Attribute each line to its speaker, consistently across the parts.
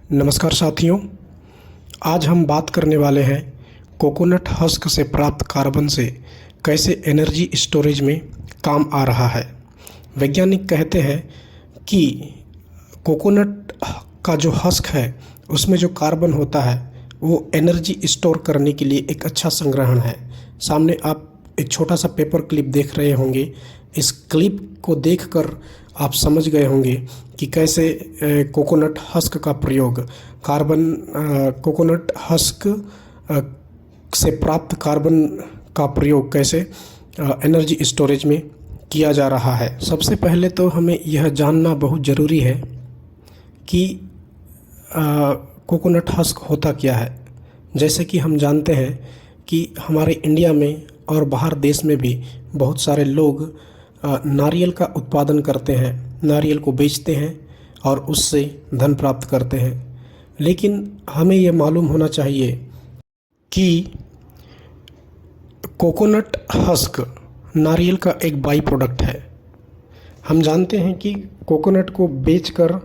Speaker 1: नमस्कार साथियों, आज हम बात करने वाले हैं कोकोनट हस्क से प्राप्त कार्बन से कैसे एनर्जी स्टोरेज में काम आ रहा है। वैज्ञानिक कहते हैं कि कोकोनट का जो हस्क है उसमें जो कार्बन होता है वो एनर्जी स्टोर करने के लिए एक अच्छा संग्रहण है। सामने आप एक छोटा सा पेपर क्लिप देख रहे होंगे। इस क्लिप को देखकर आप समझ गए होंगे कि कैसे कोकोनट हस्क का प्रयोग कोकोनट हस्क से प्राप्त कार्बन का प्रयोग कैसे एनर्जी स्टोरेज में किया जा रहा है। सबसे पहले तो हमें यह जानना बहुत ज़रूरी है कि कोकोनट हस्क होता क्या है। जैसे कि हम जानते हैं कि हमारे इंडिया में और बाहर देश में भी बहुत सारे लोग नारियल का उत्पादन करते हैं, नारियल को बेचते हैं और उससे धन प्राप्त करते हैं। लेकिन हमें यह मालूम होना चाहिए कि कोकोनट हस्क नारियल का एक बाई प्रोडक्ट है। हम जानते हैं कि कोकोनट को बेचकर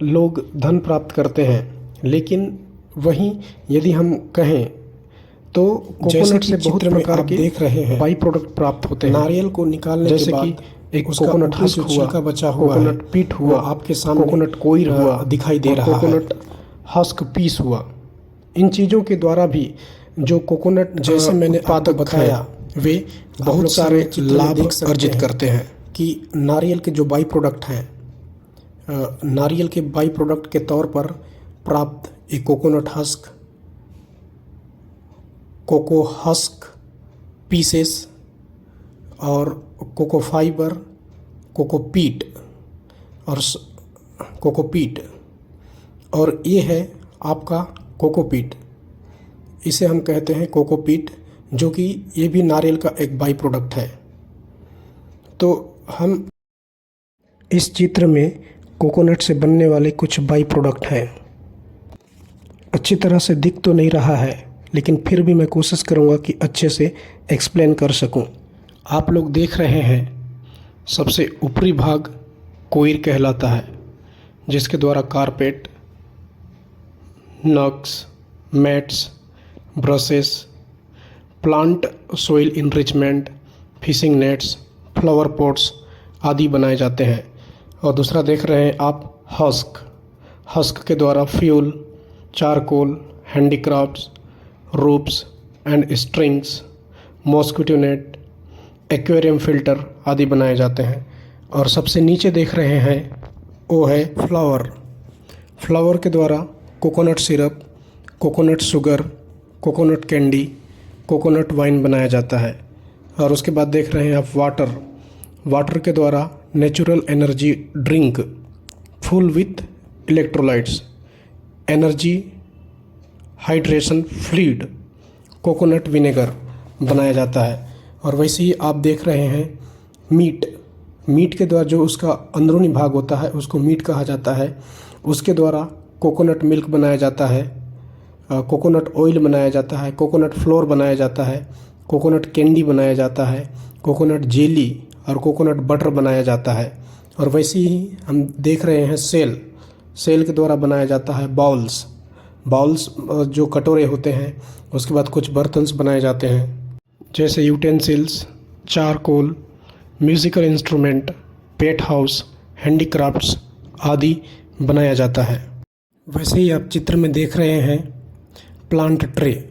Speaker 1: लोग धन प्राप्त करते हैं, लेकिन वहीं यदि हम कहें तो कोकोनट से बहुत प्रकार के देख रहे हैं बाई प्रोडक्ट प्राप्त होते हैं। नारियल को निकालने जैसे के बाद एक कोकोनट हस्क हुआ, का बचा हुआ, कोकोनट पीट हुआ, आपके सामने कोकोनट कोयर हुआ दिखाई दे रहा है, कोकोनट हस्क पीस हुआ। इन चीज़ों के द्वारा भी जो कोकोनट जैसे मैंने उत्पादक बताया वे बहुत सारे लाभ अर्जित करते हैं कि नारियल के जो बाई प्रोडक्ट हैं, नारियल के बाई प्रोडक्ट के तौर पर प्राप्त एक coconut husk, coco husk pieces और कोको फाइबर, कोकोपीट और ये है आपका कोकोपीट। इसे हम कहते हैं कोकोपीट, जो कि ये भी नारियल का एक बाई प्रोडक्ट है। तो हम इस चित्र में कोकोनट से बनने वाले कुछ बाई प्रोडक्ट हैं। अच्छी तरह से दिख तो नहीं रहा है, लेकिन फिर भी मैं कोशिश करूंगा कि अच्छे से एक्सप्लेन कर सकूं। आप लोग देख रहे हैं सबसे ऊपरी भाग कोयर कहलाता है, जिसके द्वारा कारपेट, नक्स, mats, brushes, plant soil enrichment, fishing nets, flower pots आदि बनाए जाते हैं। और दूसरा देख रहे हैं आप हस्क के द्वारा fuel, charcoal, handicrafts, ropes and strings, mosquito net, aquarium filter आदि बनाए जाते हैं। और सबसे नीचे देख रहे हैं वो है फ्लावर के द्वारा coconut syrup, coconut sugar, coconut candy, coconut wine बनाया जाता है। और उसके बाद देख रहे हैं आप वाटर के द्वारा natural energy drink full with electrolytes, energy hydration fluid, coconut vinegar बनाया जाता है। और वैसे ही आप देख रहे हैं मीट के द्वारा जो उसका अंदरूनी भाग होता है उसको मीट कहा जाता है। उसके द्वारा कोकोनट मिल्क बनाया जाता है, कोकोनट ऑयल बनाया जाता है, कोकोनट फ्लोर बनाया जाता है, कोकोनट कैंडी बनाया जाता है, कोकोनट जेली और कोकोनट बटर बनाया जाता है। और वैसे ही हम देख रहे हैं सेल के द्वारा बनाया जाता है बाउल्स जो कटोरे होते हैं। उसके बाद कुछ बर्तन्स बनाए जाते हैं जैसे यूटेंसिल्स, चारकोल, म्यूज़िकल इंस्ट्रूमेंट, पेट हाउस, हैंडीक्राफ्ट्स आदि बनाया जाता है। वैसे ही आप चित्र में देख रहे हैं प्लांट ट्रे,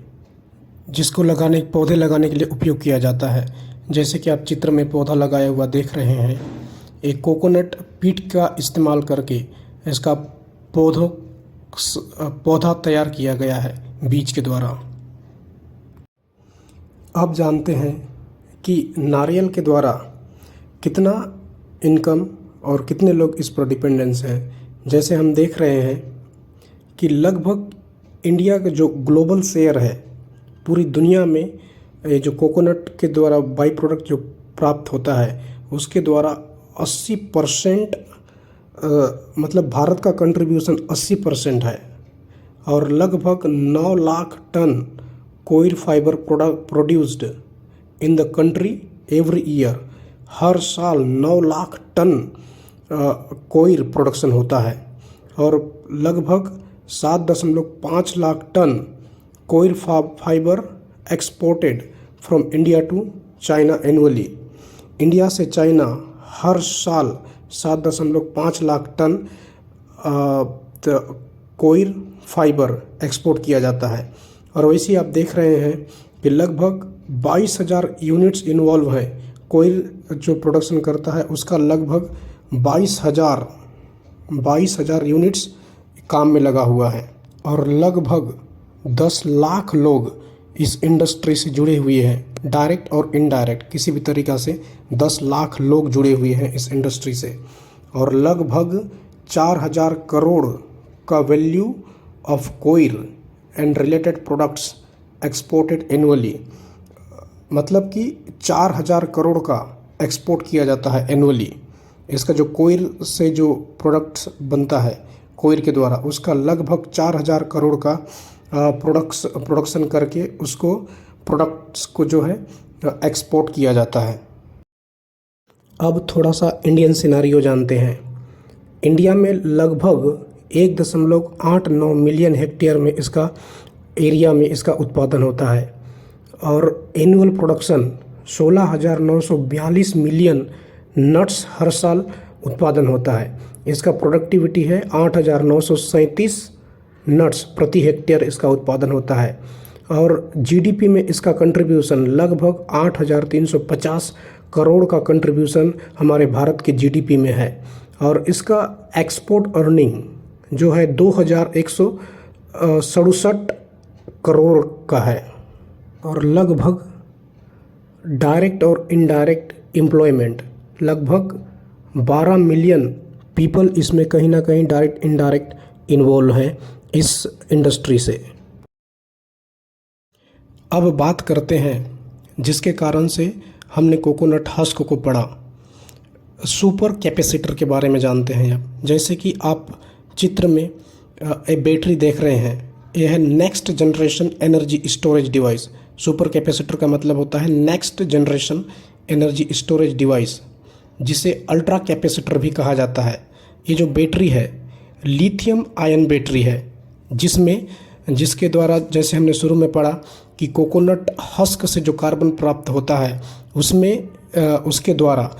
Speaker 1: जिसको पौधे लगाने के लिए उपयोग किया जाता है। जैसे कि आप चित्र में पौधा लगाया हुआ देख रहे हैं। एक कोकोनट पीट का इस्तेमाल करके इसका पौधा तैयार किया गया है बीज के द्वारा। आप जानते हैं कि नारियल के द्वारा कितना इनकम और कितने लोग इस पर डिपेंडेंस हैं। जैसे हम देख रहे हैं कि लगभग इंडिया का जो ग्लोबल शेयर है पूरी दुनिया में, ये जो कोकोनट के द्वारा बाई प्रोडक्ट जो प्राप्त होता है उसके द्वारा 80% मतलब भारत का कंट्रीब्यूशन 80% है। और लगभग 9 lakh ton coir fibre produced in the country every year. हर साल 9 लाख टन कोयर प्रोडक्शन होता है। और लगभग 7.5 lakh ton coir fibre exported from India to China annually. India से चाइना हर साल 7.5 lakh ton coir fibre export किया जाता है। और वैसे ही आप देख रहे हैं कि लगभग 22,000 यूनिट्स इन्वॉल्व हैं। कोयल जो प्रोडक्शन करता है उसका लगभग 22,000 यूनिट्स काम में लगा हुआ है और लगभग 10 लाख लोग इस इंडस्ट्री से जुड़े हुए हैं। डायरेक्ट और इनडायरेक्ट किसी भी तरीक़ा से 10 लाख लोग जुड़े हुए हैं इस इंडस्ट्री से और लगभग 4,000 करोड़ का value of coir and related products exported annually. मतलब कि 4,000 करोड़ का एक्सपोर्ट किया जाता है एनुअली। इसका जो कोयल से जो प्रोडक्ट्स बनता है कोयल के द्वारा उसका लगभग 4,000 करोड़ का प्रोडक्शन करके उसको प्रोडक्ट्स को जो है एक्सपोर्ट किया जाता है। अब थोड़ा सा इंडियन सिनारियो जानते हैं। इंडिया में लगभग 1.89 मिलियन हेक्टेयर में इसका एरिया में इसका उत्पादन होता है और एनुअल प्रोडक्शन 16,942 मिलियन नट्स हर साल उत्पादन होता है। इसका प्रोडक्टिविटी है 8,937 नट्स प्रति हेक्टेयर इसका उत्पादन होता है और जीडीपी में इसका कंट्रीब्यूशन लगभग 8,350 करोड़ का कंट्रीब्यूशन हमारे भारत के जीडीपी में है और इसका एक्सपोर्ट अर्निंग जो है 2,167 करोड़ का है और लगभग डायरेक्ट और इनडायरेक्ट एम्प्लॉयमेंट लगभग 12 मिलियन पीपल इसमें कहीं ना कहीं डायरेक्ट इनडायरेक्ट इन्वॉल्व हैं इस इंडस्ट्री से। अब बात करते हैं जिसके कारण से हमने कोकोनट हस्क को पढ़ा, सुपर कैपेसिटर के बारे में जानते हैं। अब जैसे कि आप चित्र में एक बैटरी देख रहे हैं, यह है next generation energy storage device. Super capacitor का मतलब होता है next generation energy storage device, जिसे अल्ट्रा कैपेसिटर भी कहा जाता है। ये जो बैटरी है लिथियम आयन बैटरी है जिसके द्वारा जैसे हमने शुरू में पढ़ा कि कोकोनट हस्क से जो कार्बन प्राप्त होता है उसके द्वारा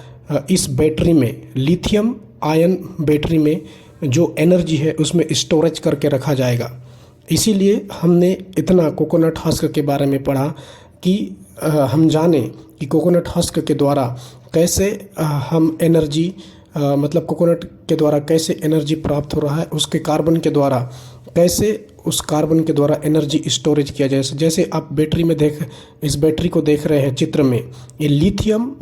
Speaker 1: इस बैटरी में लिथियम आयन बैटरी में जो एनर्जी है उसमें स्टोरेज करके रखा जाएगा। इसीलिए हमने इतना कोकोनट हस्क के बारे में पढ़ा कि हम जाने कि कोकोनट हस्क के द्वारा कैसे हम एनर्जी मतलब कोकोनट के द्वारा कैसे एनर्जी प्राप्त हो रहा है, उसके कार्बन के द्वारा कैसे उस कार्बन के द्वारा एनर्जी स्टोरेज किया जाए। जैसे आप बैटरी में इस बैटरी को देख रहे हैं चित्र में, ये लिथियम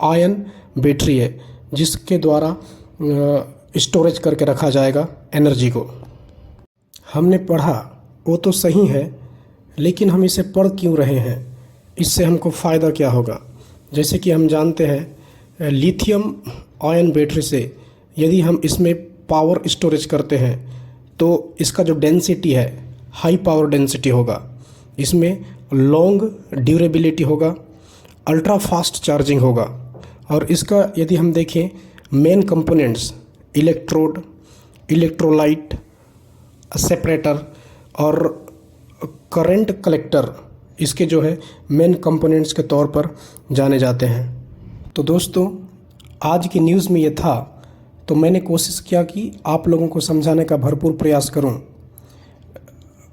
Speaker 1: आयन बैटरी है जिसके द्वारा स्टोरेज करके रखा जाएगा एनर्जी को। हमने पढ़ा वो तो सही है, लेकिन हम इसे पढ़ क्यों रहे हैं, इससे हमको फ़ायदा क्या होगा। जैसे कि हम जानते हैं लिथियम आयन बैटरी से यदि हम इसमें पावर स्टोरेज करते हैं तो इसका जो डेंसिटी है हाई पावर डेंसिटी होगा, इसमें लॉन्ग ड्यूरेबिलिटी होगा, अल्ट्रा फास्ट चार्जिंग होगा और इसका यदि हम देखें main components electrode, electrolyte, separator और करंट कलेक्टर इसके जो है मेन कंपोनेंट्स के तौर पर जाने जाते हैं। तो दोस्तों आज की न्यूज़ में ये था, तो मैंने कोशिश किया कि आप लोगों को समझाने का भरपूर प्रयास करूं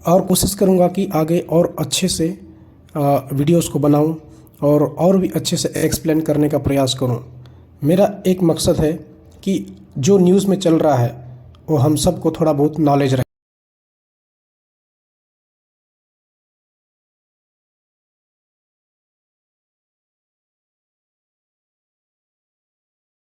Speaker 1: और कोशिश करूंगा कि आगे और अच्छे से वीडियोस को बनाऊं और भी अच्छे से एक्सप्लेन करने का प्रयास करूं। मेरा एक मकसद है कि जो न्यूज़ में चल रहा है वो हम सबको थोड़ा बहुत नॉलेज रहे।